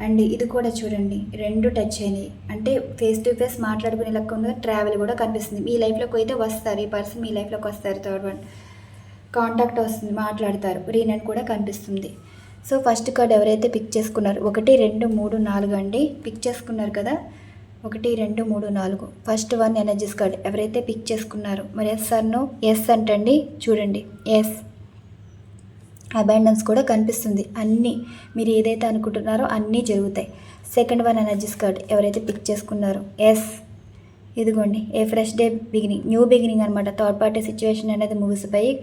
అండ్ ఇది కూడా చూడండి, 2 టచ్ అయినాయి. అంటే ఫేస్ టు ఫేస్ మాట్లాడుకునే లెక్క ఉన్నది. ట్రావెల్ కూడా కనిపిస్తుంది. మీ లైఫ్లోకి అయితే వస్తారు, ఈ పర్సన్ మీ లైఫ్లోకి వస్తారు. 3rd one కాంటాక్ట్ వస్తుంది, మాట్లాడతారు. రీనన్ కూడా కనిపిస్తుంది. సో ఫస్ట్ కార్డ్ ఎవరైతే పిక్ చేసుకున్నారు 1 2 3 4 అండి, పిక్ చేసుకున్నారు కదా 1 2 3 4. ఫస్ట్ 1 ఎనర్జీస్ కార్డ్ ఎవరైతే పిక్ చేసుకున్నారు మరి ఎస్ ఆర్ నో. ఎస్ అంటండి చూడండి, ఎస్. అబాండెన్స్ కూడా కనిపిస్తుంది. అన్నీ మీరు ఏదైతే అనుకుంటున్నారో అన్నీ జరుగుతాయి. సెకండ్ 1 ఎనర్జీస్ కార్డ్ ఎవరైతే పిక్ చేసుకున్నారో ఎస్. ఇదిగోండి, ఏ fresh day beginning, new beginning అనమాట. థర్డ్ పార్టీ సిచ్యువేషన్ అనేది ముగిసిపోయి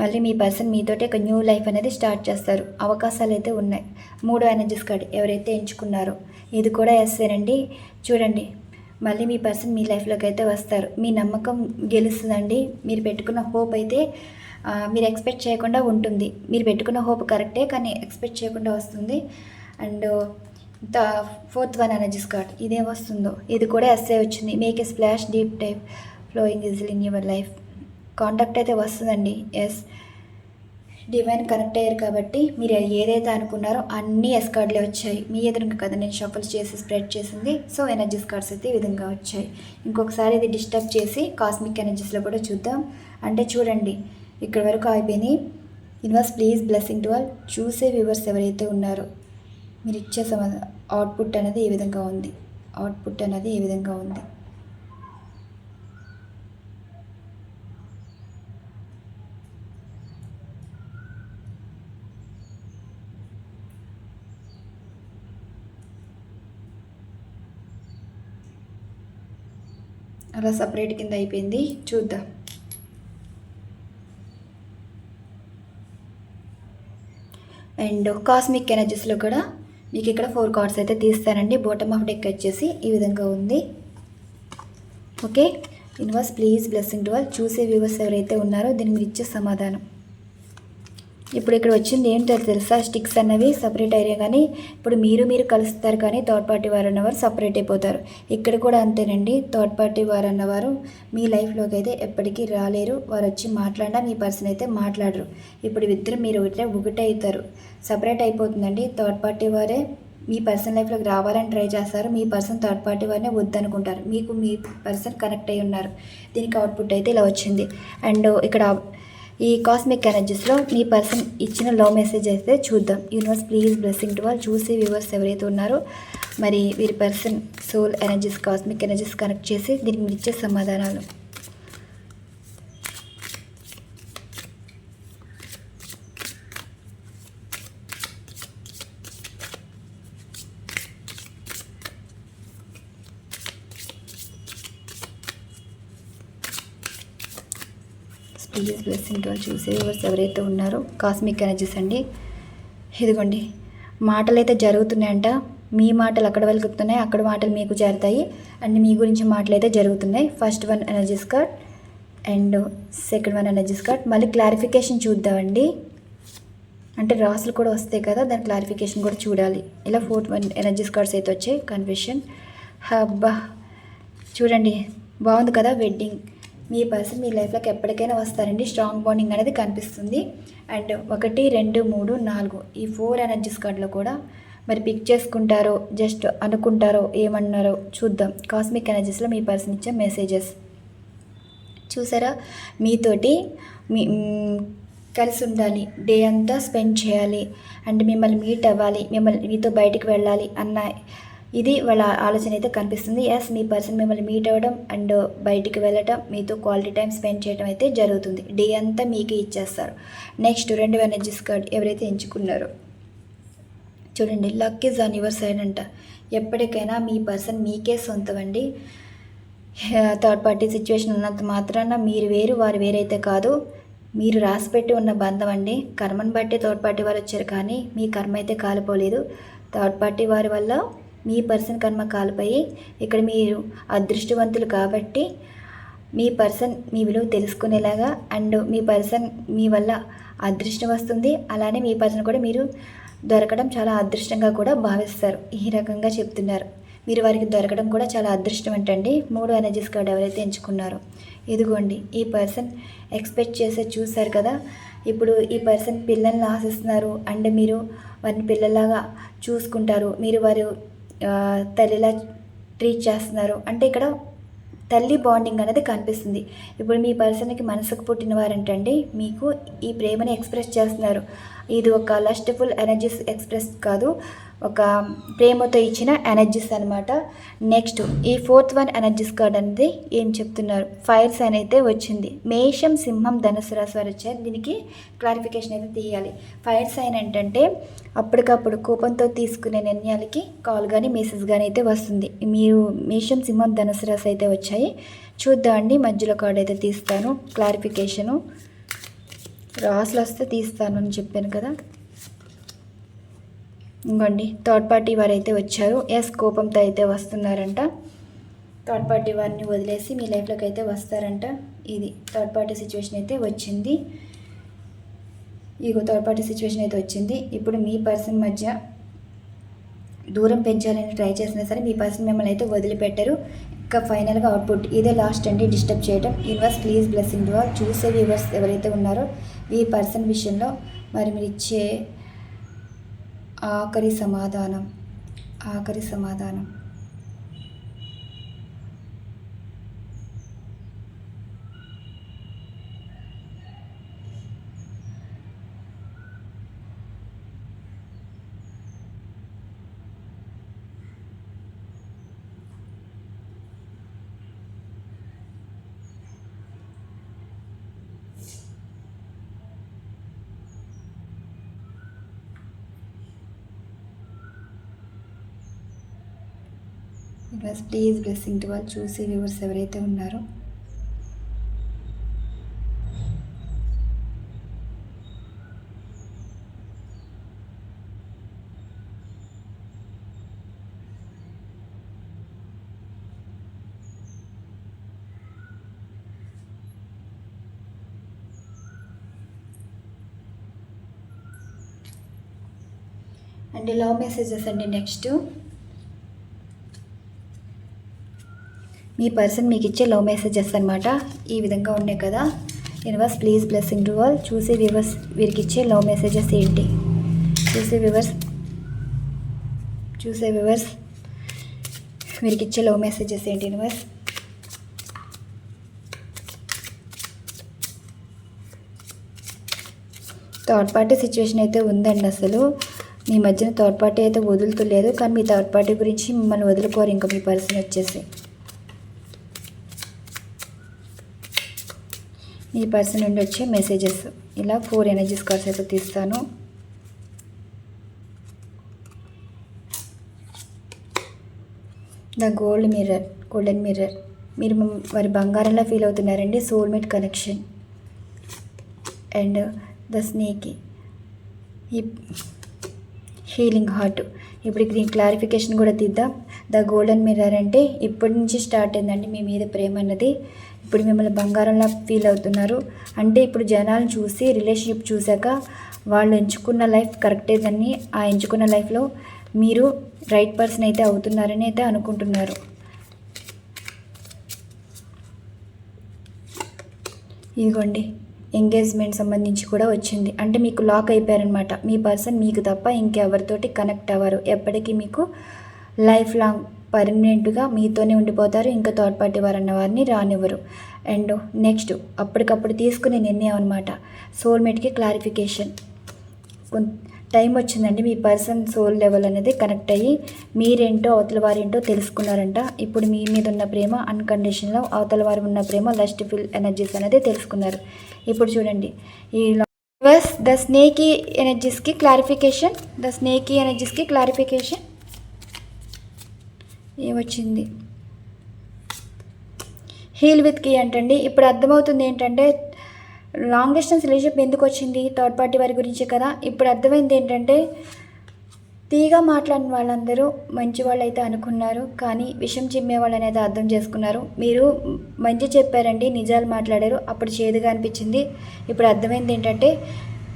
మళ్ళీ మీ పర్సన్ మీతోటి ఒక న్యూ లైఫ్ అనేది స్టార్ట్ చేస్తారు. అవకాశాలు అయితే ఉన్నాయి. 3 ఎనర్జీస్ కార్డ్ ఎవరైతే ఎంచుకున్నారో ఇది కూడా ఎస్సేనండి. చూడండి, మళ్ళీ మీ పర్సన్ మీ లైఫ్లోకి అయితే వస్తారు. మీ నమ్మకం గెలుస్తుందండి. మీరు పెట్టుకున్న హోప్ అయితే మీరు ఎక్స్పెక్ట్ చేయకుండా ఉంటుంది. మీరు పెట్టుకున్న హోప్ కరెక్టే, కానీ ఎక్స్పెక్ట్ చేయకుండా వస్తుంది. అండ్ ఫోర్త్ 1 ఎనర్జీస్ కార్డ్ ఇదేం వస్తుందో ఇది కూడా ఎస్ఏ వచ్చింది. Make a splash deep type flowing easily in your life. Contact అయితే వస్తుందండి, ఎస్. డివైన్ కనెక్ట్ అయ్యారు కాబట్టి మీరు ఏదైతే అనుకున్నారో అన్నీ ఎస్ కార్డులే వచ్చాయి. మీ ఎదురుగా కదా నేను షఫల్ చేసి స్ప్రెడ్ చేసింది. సో ఎనర్జీస్ కార్డ్స్ అయితే ఈ విధంగా వచ్చాయి. ఇంకొకసారి ఇది డిస్టర్బ్ చేసి కాస్మిక్ ఎనర్జీస్లో కూడా చూద్దాం. అంటే చూడండి, ఇక్కడ వరకు అయిపోయినాయి. Universe please blessing to all. చూసే వ్యూవర్స్ ఎవరైతే ఉన్నారో మీరు ఇచ్చే అవుట్పుట్ అనేది ఈ విధంగా ఉంది. అవుట్పుట్ అనేది ఈ విధంగా ఉంది. అలా సపరేట్ కింద అయిపోయింది. చూద్దాం. అండ్ కాస్మిక్ ఎనర్జీస్లో కూడా మీకు ఇక్కడ 4 కార్డ్స్ అయితే తీస్తానండి. బాటమ్ ఆఫ్ డెక్ వచ్చేసి ఈ విధంగా ఉంది. Okay, universe please blessing to all. చూసే వ్యూవర్స్ ఎవరైతే ఉన్నారో దీనికి మీరు ఇచ్చే సమాధానం. ఇప్పుడు ఇక్కడ వచ్చింది ఏంటో తెలుసా, స్టిక్స్ అన్నవి సపరేట్ అయ్యాయి. కానీ ఇప్పుడు మీరు కలుస్తారు, కానీ థర్డ్ పార్టీ వారు అన్నవారు సపరేట్ అయిపోతారు. ఇక్కడ కూడా అంతేనండి. థర్డ్ పార్టీ వారు అన్నవారు మీ లైఫ్లోకి అయితే ఎప్పటికీ రాలేరు. వారు వచ్చి మాట్లాడినా మీ పర్సన్ అయితే మాట్లాడరు. ఇప్పుడు ఇద్దరు మీరు ఒకటే అవుతారు. సపరేట్ అయిపోతుందండి. థర్డ్ పార్టీ వారే మీ పర్సన్ లైఫ్లోకి రావాలని ట్రై చేస్తారు. మీ పర్సన్ థర్డ్ పార్టీ వారినే వద్దనుకుంటారు. మీకు మీ పర్సన్ కనెక్ట్ అయి ఉన్నారు. దీనికి అవుట్పుట్ అయితే ఇలా వచ్చింది. అండ్ ఇక్కడ ఈ కాస్మిక్ ఎనర్జీస్లో మీ పర్సన్ ఇచ్చిన లవ్ మెసేజ్ అయితే చూద్దాం. Universe please blessing to all. చూసే వ్యూవర్స్ ఎవరైతే ఉన్నారో మరి వీరి person soul energies, cosmic energies connect చేసి దీనికి మీరు ఇచ్చే సమాధానాలు. Please blessing to all. చూసే వ్యూవర్స్ ఎవరైతే ఉన్నారో కాస్మిక్ ఎనర్జీస్ అండి. ఇదిగోండి, మాటలు అయితే జరుగుతున్నాయంట. మీ మాటలు అక్కడ వెళ్తున్నాయి, అక్కడ మాటలు మీకు చేరుతాయి. అండ్ మీ గురించి మాటలు అయితే జరుగుతున్నాయి. First one energies card and second one energies card. మళ్ళీ క్లారిఫికేషన్ చూద్దామండి. అంటే రాసులు కూడా వస్తాయి కదా, దాని క్లారిఫికేషన్ కూడా చూడాలి. ఇలా 4 వన్ ఎనర్జీస్ కార్డ్స్ అయితే వచ్చాయి. కన్ఫ్యూషన్. అబ్బా చూడండి, బాగుంది కదా. వెడ్డింగ్. మీ పర్సన్ మీ లైఫ్లోకి ఎప్పటికైనా వస్తారండి. స్ట్రాంగ్ బాండింగ్ అనేది కనిపిస్తుంది. అండ్ 1, 2, 3, 4 ఈ 4 ఎనర్జీస్ కార్డులో కూడా మరి పిక్ చేసుకుంటారో జస్ట్ అనుకుంటారో ఏమన్నారో చూద్దాం. కాస్మిక్ ఎనర్జీస్లో మీ పర్సన్ ఇచ్చే మెసేజెస్ చూసారా. మీతోటి కలిసి ఉండాలి, డే అంతా స్పెండ్ చేయాలి, అండ్ మిమ్మల్ని మీట్ అవ్వాలి, మీతో బయటికి వెళ్ళాలి అన్న ఇది వాళ్ళ ఆలోచన అయితే కనిపిస్తుంది. ఎస్, మీ పర్సన్ మిమ్మల్ని మీట్ అవ్వడం అండ్ బయటికి వెళ్ళటం, మీతో క్వాలిటీ టైం స్పెండ్ చేయడం అయితే జరుగుతుంది. డే అంతా మీకే ఇచ్చేస్తారు. నెక్స్ట్ 2 ఎనర్జీస్ కార్డ్ ఎవరైతే ఎంచుకున్నారో చూడండి, luck is on your side అంట. ఎప్పటికైనా మీ పర్సన్ మీకే సొంతం అండి. థర్డ్ పార్టీ సిచ్యువేషన్ ఉన్నంత మాత్రాన మీరు వేరు వారు వేరైతే కాదు. మీరు రాసిపెట్టి ఉన్న బంధం అండి. కర్మను బట్టి థర్డ్ పార్టీ వారు వచ్చారు, కానీ మీ కర్మ అయితే కాలిపోలేదు. థర్డ్ పార్టీ వారి వల్ల మీ పర్సన్ కర్మ కాలిపోయి ఇక్కడ మీరు అదృష్టవంతులు కాబట్టి మీ పర్సన్ మీ విలువ తెలుసుకునేలాగా అండ్ మీ పర్సన్ మీ వల్ల అదృష్టం వస్తుంది. అలానే మీ పర్సన్ కూడా మీరు దొరకడం చాలా అదృష్టంగా కూడా భావిస్తారు. ఈ రకంగా చెప్తున్నారు. మీరు వారికి దొరకడం కూడా చాలా అదృష్టం అంటండి. 3 ఎనర్జీస్ కార్డ్ ఎవరైతే ఎంచుకున్నారో ఇదిగోండి, ఈ పర్సన్ ఎక్స్పెక్ట్ చేసే చూశారు కదా. ఇప్పుడు ఈ పర్సన్ పిల్లల్ని ఆశిస్తున్నారు అండ్ మీరు వారిని పిల్లలాగా చూసుకుంటారు. మీరు వారు తల్లిలా ట్రీట్ చేస్తున్నారు. అంటే ఇక్కడ తల్లి బాండింగ్ అనేది కనిపిస్తుంది. ఇప్పుడు మీ పర్సన్కి మనసుకు పుట్టిన వారంటండి మీకు ఈ ప్రేమని ఎక్స్ప్రెస్ చేస్తున్నారు. ఇది ఒక లస్ట్ఫుల్ ఎనర్జీస్ ఎక్స్ప్రెస్ కాదు, ఒక ప్రేమతో ఇచ్చిన ఎనర్జీస్ అనమాట. నెక్స్ట్ ఈ 4th వన్ ఎనర్జీస్ కార్డ్ అనేది ఏం చెప్తున్నారు, ఫైర్ సైన్ అయితే వచ్చింది. మేషం, సింహం, ధనుసు రాశి వారు వచ్చారు. దీనికి క్లారిఫికేషన్ అయితే తీయాలి. ఫైర్ సైన్ ఏంటంటే అప్పటికప్పుడు కోపంతో తీసుకునే నిర్ణయాలకి కాల్ కానీ మెసేజ్ కానీ అయితే వస్తుంది. మీరు మేషం, సింహం, ధనుసు రాశి అయితే వచ్చాయి. చూద్దామండి. మధ్యలో కార్డ్ అయితే తీస్తాను. క్లారిఫికేషను రాసులు వస్తే తీస్తాను అని చెప్పాను కదా. ఇంకోండి, థర్డ్ పార్టీ వారు అయితే వచ్చారు. ఎస్, కోపంతో అయితే వస్తున్నారంట. థర్డ్ పార్టీ వారిని వదిలేసి మీ లైఫ్లోకి అయితే వస్తారంట. ఇది థర్డ్ పార్టీ సిచ్యువేషన్ అయితే వచ్చింది. ఇగో థర్డ్ పార్టీ సిచ్యువేషన్ అయితే వచ్చింది. ఇప్పుడు మీ పర్సన్ మధ్య దూరం పెంచాలని ట్రై చేసినా సరే మీ పర్సన్ మిమ్మల్ని అయితే వదిలిపెట్టరు. ఇంకా ఫైనల్గా అవుట్పుట్ ఇదే లాస్ట్ అండి, డిస్టర్బ్ చేయడం. Universe please blessing to all. చూసే వ్యూవర్స్ ఎవరైతే ఉన్నారో ఈ పర్సన్ విషయంలో మరి మీరు ఇచ్చే ఆఖరి సమాధానం. ప్లీజ్ బ్లెస్సింగ్ టు వాళ్ళు చూసే వ్యూవర్స్ ఎవరైతే ఉన్నారో అండ్ లవ్ మెసేజెస్ అండి. నెక్స్ట్ మీ పర్సన్ మీకు ఇచ్చే లవ్ మెసేజెస్ అనమాట. ఈ విధంగా ఉన్నాయి కదా. Universe please blessing to all చూసే వ్యూవర్స్ వీరికి ఇచ్చే లవ్ మెసేజెస్ ఏంటి? చూసే వ్యూవర్స్ వీరికి ఇచ్చే లవ్ మెసేజెస్ ఏంటి యూనివర్స్? థర్డ్ పార్టీ సిచ్యువేషన్ అయితే ఉందండి. అసలు మీ మధ్యన థర్డ్ పార్టీ అయితే వదులుతులేదు, కానీ మీ థర్డ్ పార్టీ గురించి మిమ్మల్ని వదులుకోరు ఇంకా మీ పర్సన్ వచ్చేసి. మీ పర్సన్ నుండి వచ్చే మెసేజెస్ ఇలా 4 ఎనర్జీస్ కార్డ్స్ అయితే తీస్తాను. ద గోల్డెన్ మిర్రర్ మీరు వారి బంగారంలా ఫీల్ అవుతున్నారండి. Soulmate connection. And the snake, ఈ హీలింగ్ హార్ట్. ఇప్పుడు దీని క్లారిఫికేషన్ కూడా తీద్దాం. ద గోల్డెన్ మిర్రర్ అంటే ఇప్పటి నుంచి స్టార్ట్ అయిందండి మీ మీద ప్రేమ అన్నది. ఇప్పుడు మిమ్మల్ని బంగారంలా ఫీల్ అవుతున్నారు. అంటే ఇప్పుడు జనాలను చూసి రిలేషన్షిప్ చూశాక వాళ్ళు ఎంచుకున్న లైఫ్ కరెక్టేదని, ఆ ఎంచుకున్న లైఫ్లో మీరు రైట్ పర్సన్ అయితే అవుతున్నారని అయితే అనుకుంటున్నారు. ఇదిగోండి ఎంగేజ్మెంట్ సంబంధించి కూడా వచ్చింది. అంటే మీకు లాక్ అయిపోయారనమాట. మీ పర్సన్ మీకు తప్ప ఇంకెవరితోటి కనెక్ట్ అవ్వరు. ఎప్పటికీ మీకు లైఫ్ లాంగ్ పర్మనెంట్గా మీతోనే ఉండిపోతారు. ఇంకా థర్డ్ పార్టీ వారు అన్న వారిని రానివ్వరు. అండ్ నెక్స్ట్ అప్పటికప్పుడు తీసుకునే నిర్ణయం అనమాట. సోల్మేట్కి క్లారిఫికేషన్. టైం వచ్చిందండి. మీ పర్సన్ సోల్ లెవెల్ అనేది కనెక్ట్ అయ్యి మీరేంటో అవతల వారేంటో తెలుసుకున్నారంట. ఇప్పుడు మీ మీద ఉన్న ప్రేమ అన్కండిషన్లో, అవతల వారు ఉన్న ప్రేమ లస్ట్ ఫిల్ ఎనర్జీస్ అనేది తెలుసుకున్నారు. ఇప్పుడు చూడండి ఈ ద స్నేకీ ఎనర్జీస్కి క్లారిఫికేషన్ ఏమొచ్చింది? హీల్ విత్ కీ అంటండి. ఇప్పుడు అర్థమవుతుంది ఏంటంటే లాంగ్ డిస్టెన్స్ రిలేషన్షిప్ ఎందుకు వచ్చింది, థర్డ్ పార్టీ వారి గురించి కదా. ఇప్పుడు అర్థమైంది ఏంటంటే తీగా మాట్లాడిన వాళ్ళందరూ మంచి వాళ్ళు అయితే అనుకున్నారు, కానీ విషం చిమ్మే వాళ్ళు అనేది అర్థం చేసుకున్నారు. మీరు మంచి చెప్పారండి, నిజాలు మాట్లాడారు, అప్పుడు చేదుగా అనిపించింది. ఇప్పుడు అర్థమైంది ఏంటంటే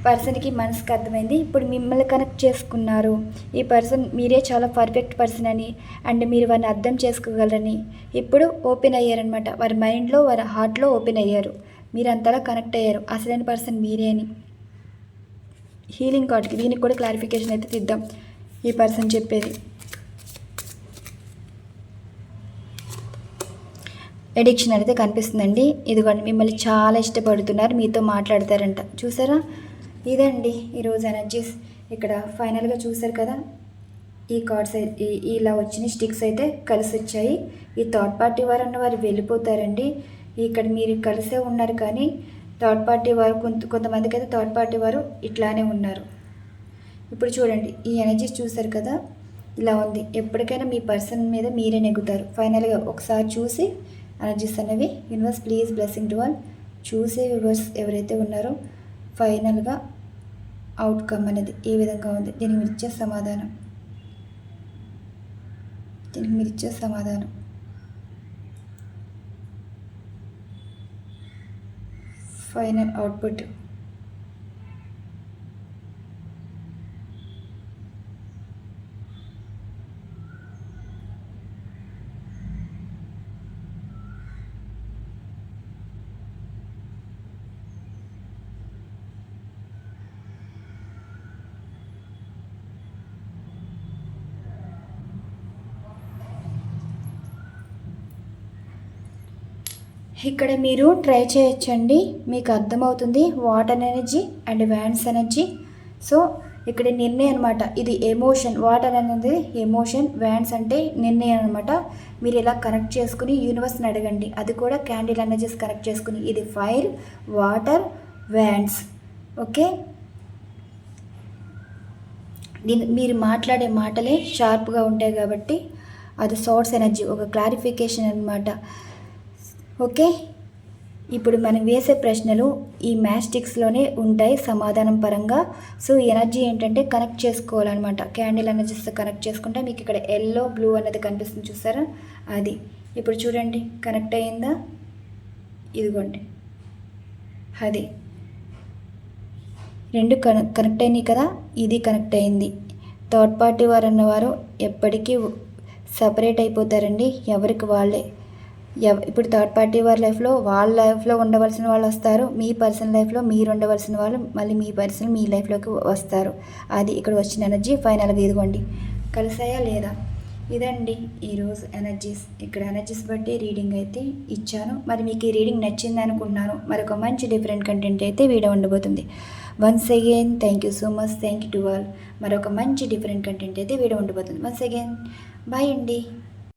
పర్సన్కి మనసుకి అర్థమైంది. ఇప్పుడు మిమ్మల్ని కనెక్ట్ చేసుకున్నారు. ఈ పర్సన్ మీరే చాలా పర్ఫెక్ట్ పర్సన్ అని, అండ్ మీరు వారిని అర్థం చేసుకోగలరని ఇప్పుడు ఓపెన్ అయ్యారనమాట. వారి మైండ్లో, వారి హార్ట్లో ఓపెన్ అయ్యారు. మీరు అంతలా కనెక్ట్ అయ్యారు. అసలైన పర్సన్ మీరే అని. హీలింగ్ కార్డ్కి దీనికి కూడా క్లారిఫికేషన్ అయితే తీద్దాం. ఈ పర్సన్ చెప్పేది ఎడిక్షన్ అయితే కనిపిస్తుందండి. ఇదిగోండి మిమ్మల్ని చాలా ఇష్టపడుతున్నారు, మీతో మాట్లాడతారంట. చూసారా? ఇదండి ఈరోజు ఎనర్జీస్. ఇక్కడ ఫైనల్గా చూసారు కదా, ఈ కార్డ్స్ ఇలా వచ్చిన స్టిక్స్ అయితే కలిసి వచ్చాయి. ఈ థర్డ్ పార్టీ వారు అన్న వారు వెళ్ళిపోతారండి. ఇక్కడ మీరు కలిసే ఉన్నారు, కానీ థర్డ్ పార్టీ వారు కొంతమందికి అయితే థర్డ్ పార్టీ వారు ఇట్లానే ఉన్నారు. ఇప్పుడు చూడండి ఈ ఎనర్జీస్ చూసారు కదా, ఇలా ఉంది. ఎప్పటికైనా మీ పర్సన్ మీద మీరే నెగ్గుతారు. ఫైనల్గా ఒకసారి చూసి ఎనర్జీస్ అనేవి universe please blessing to all చూసే వ్యూవర్స్ ఎవరైతే ఉన్నారో ఫైనల్గా అవుట్కమ్ అనేది ఏ విధంగా ఉంది, దీనికి మీరు ఇచ్చే సమాధానం ఫైనల్ అవుట్పుట్. ఇక్కడ మీరు ట్రై చేయొచ్చండి, మీకు అర్థమవుతుంది. Water energy and wands energy. So ఇక్కడ నిర్ణయం అనమాట, ఇది ఎమోషన్. వాటర్ అనేది ఎమోషన్, వ్యాన్స్ అంటే నిర్ణయం అనమాట. మీరు ఇలా కనెక్ట్ చేసుకుని యూనివర్స్ని అడగండి, అది కూడా క్యాండిల్ ఎనర్జీస్ కనెక్ట్ చేసుకుని. ఇది ఫైర్, వాటర్, వ్యాన్స్. ఓకే, మీరు మాట్లాడే మాటలే షార్ప్గా ఉంటాయి కాబట్టి అది సోర్స్ ఎనర్జీ, ఒక క్లారిఫికేషన్ అనమాట. ఓకే, ఇప్పుడు మనం వేసే ప్రశ్నలు ఈ మ్యాస్టిక్స్లోనే ఉంటాయి సమాధానం పరంగా. సో ఈ ఎనర్జీ ఏంటంటే కనెక్ట్ చేసుకోవాలన్నమాట. క్యాండిల్ ఎనర్జీస్తో కనెక్ట్ చేసుకుంటే మీకు ఇక్కడ ఎల్లో బ్లూ అనేది కనిపిస్తుంది, చూసారా? అది ఇప్పుడు చూడండి, కనెక్ట్ అయ్యిందా? ఇదిగోండి, అది రెండు కనెక్ట్ అయినాయి కదా, ఇది కనెక్ట్ అయింది. థర్డ్ పార్టీ వారు అన్నవారు ఎప్పటికీ సపరేట్ అయిపోతారండి, ఎవరికి వాళ్ళే. ఇప్పుడు థర్డ్ పార్టీ వారి లైఫ్లో వాళ్ళ లైఫ్లో ఉండవలసిన వాళ్ళు వస్తారు, మీ పర్సనల్ లైఫ్లో మీరు ఉండవలసిన వాళ్ళు మళ్ళీ మీ పర్సనల్ మీ లైఫ్లోకి వస్తారు. అది ఇక్కడ వచ్చిన ఎనర్జీ. ఫైనల్గా ఇదిగోండి, కలిసాయా లేదా? ఇదండి ఈరోజు ఎనర్జీస్. ఇక్కడ ఎనర్జీస్ బట్టి రీడింగ్ అయితే ఇచ్చాను. మరి మీకు ఈ రీడింగ్ నచ్చింది అనుకుంటున్నాను. మరొక మంచి డిఫరెంట్ కంటెంట్ అయితే వీడియో ఉండబోతుంది. Once again thank you so much, thank you to all. మరొక మంచి డిఫరెంట్ కంటెంట్ అయితే వీడియో ఉండబోతుంది. వన్స్ అగైన్ బాయ్ అండి.